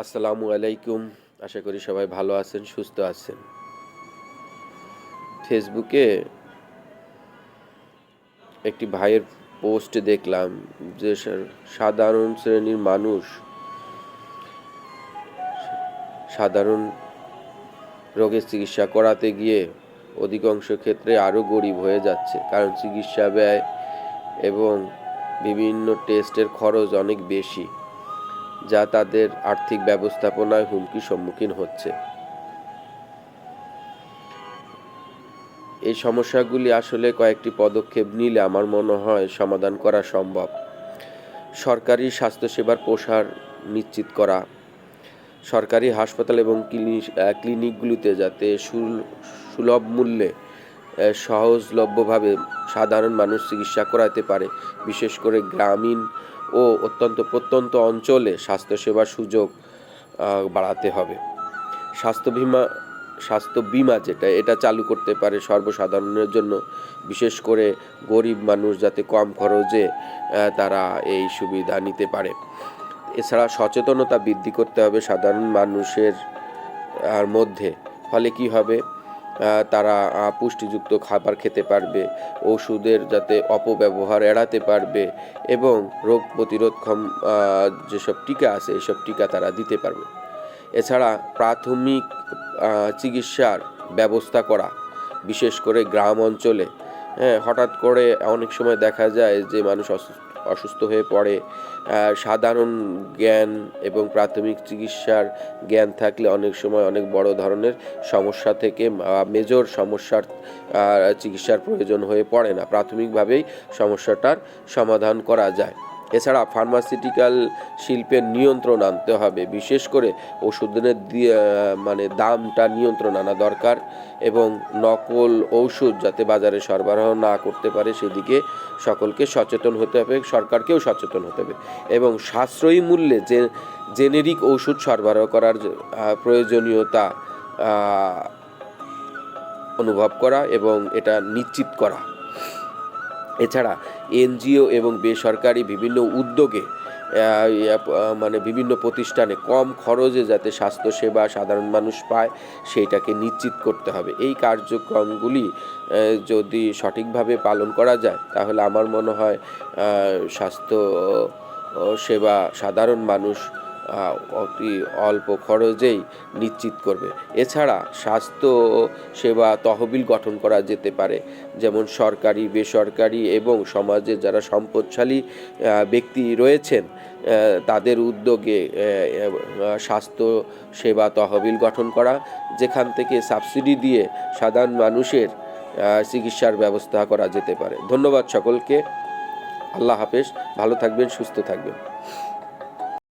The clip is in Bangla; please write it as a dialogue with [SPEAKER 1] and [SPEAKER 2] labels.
[SPEAKER 1] আসসালামু আলাইকুম। আশা করি সবাই ভালো আছেন, সুস্থ আছেন। ফেসবুকে একটি ভাইয়ের পোস্ট দেখলাম যে সাধারণ শ্রেণীর মানুষ সাধারণ রোগের চিকিৎসা করাতে গিয়ে অধিকাংশ ক্ষেত্রে আরও গরিব হয়ে যাচ্ছে, কারণ চিকিৎসা ব্যয় এবং বিভিন্ন টেস্টের খরচ অনেক বেশি, যা তাদের আর্থিক ব্যবস্থাপনায় হুমকির সম্মুখীন হচ্ছে। এই সমস্যাগুলি আসলে কয়েকটি পদক্ষেপ নিলে আমার মনে হয় সমাধান করা সম্ভব। সরকারি স্বাস্থ্যসেবার প্রসার নিশ্চিত করা, সরকারি হাসপাতাল এবং ক্লিনিকগুলিতে যাতে সুলভ মূল্যে সহজলভ্যভাবে সাধারণ মানুষ চিকিৎসা করাতে পারে, বিশেষ করে গ্রামীণ ও অত্যন্ত প্রত্যন্ত অঞ্চলে স্বাস্থ্যসেবার সুযোগ বাড়াতে হবে। স্বাস্থ্য বিমা এটা চালু করতে পারে সর্বসাধারণের জন্য, বিশেষ করে গরিব মানুষ যাতে কম খরচে তারা এই সুবিধা নিতে পারে। এছাড়া সচেতনতা বৃদ্ধি করতে হবে সাধারণ মানুষের মধ্যে, ফলে কি হবে, তারা পুষ্টিযুক্ত খাবার খেতে পারবে, ওষুধের যাতে অপব্যবহার এড়াতে পারবে এবং রোগ প্রতিরোধক্ষম যেসব টিকা আছে এইসব টিকা তারা দিতে পারবে। এছাড়া প্রাথমিক চিকিৎসার ব্যবস্থা করা, বিশেষ করে গ্রাম অঞ্চলে। হঠাৎ করে অনেক সময় দেখা যায় যে মানুষ অসুস্থ হয়ে পড়ে। সাধারণ জ্ঞান এবং প্রাথমিক চিকিৎসার জ্ঞান থাকলে অনেক সময় অনেক বড় ধরনের সমস্যা থেকে মেজর সমস্যার চিকিৎসার প্রয়োজন হয়ে পড়ে না, প্রাথমিকভাবেই সমস্যাটার সমাধান করা যায়। এছাড়া ফার্মাসিউটিক্যাল শিল্পের নিয়ন্ত্রণ আনতে হবে, বিশেষ করে ওষুধের দামটা নিয়ন্ত্রণ আনা দরকার এবং নকল ঔষধ যাতে বাজারে সরবরাহ না করতে পারে সেদিকে সকলকে সচেতন হতে হবে, সরকারকেও সচেতন হতে হবে এবং সাশ্রয়ী মূল্যে জেনেরিক ঔষধ সরবরাহ করার প্রয়োজনীয়তা অনুভব করা এবং এটা নিশ্চিত করা। এছাড়া এনজিও এবং বেসরকারি বিভিন্ন উদ্যোগে বিভিন্ন প্রতিষ্ঠানে কম খরচে যাতে স্বাস্থ্যসেবা সাধারণ মানুষ পায় সেইটাকে নিশ্চিত করতে হবে। এই কার্যক্রমগুলি যদি সঠিকভাবে পালন করা যায় তাহলে আমার মনে হয় স্বাস্থ্য সেবা সাধারণ মানুষ অতি অল্প খরচেই নিশ্চিত করবে। এছাড়া স্বাস্থ্য সেবা তহবিল গঠন করা যেতে পারে, যেমন সরকারি, বেসরকারি এবং সমাজের যারা সম্পদশালী ব্যক্তি রয়েছেন তাদের উদ্যোগে স্বাস্থ্য সেবা তহবিল গঠন করা, যেখান থেকে সাবসিডি দিয়ে সাধারণ মানুষের চিকিৎসার ব্যবস্থা করা যেতে পারে। ধন্যবাদ সকলকে। আল্লাহ হাফেজ। ভালো থাকবেন, সুস্থ থাকবেন।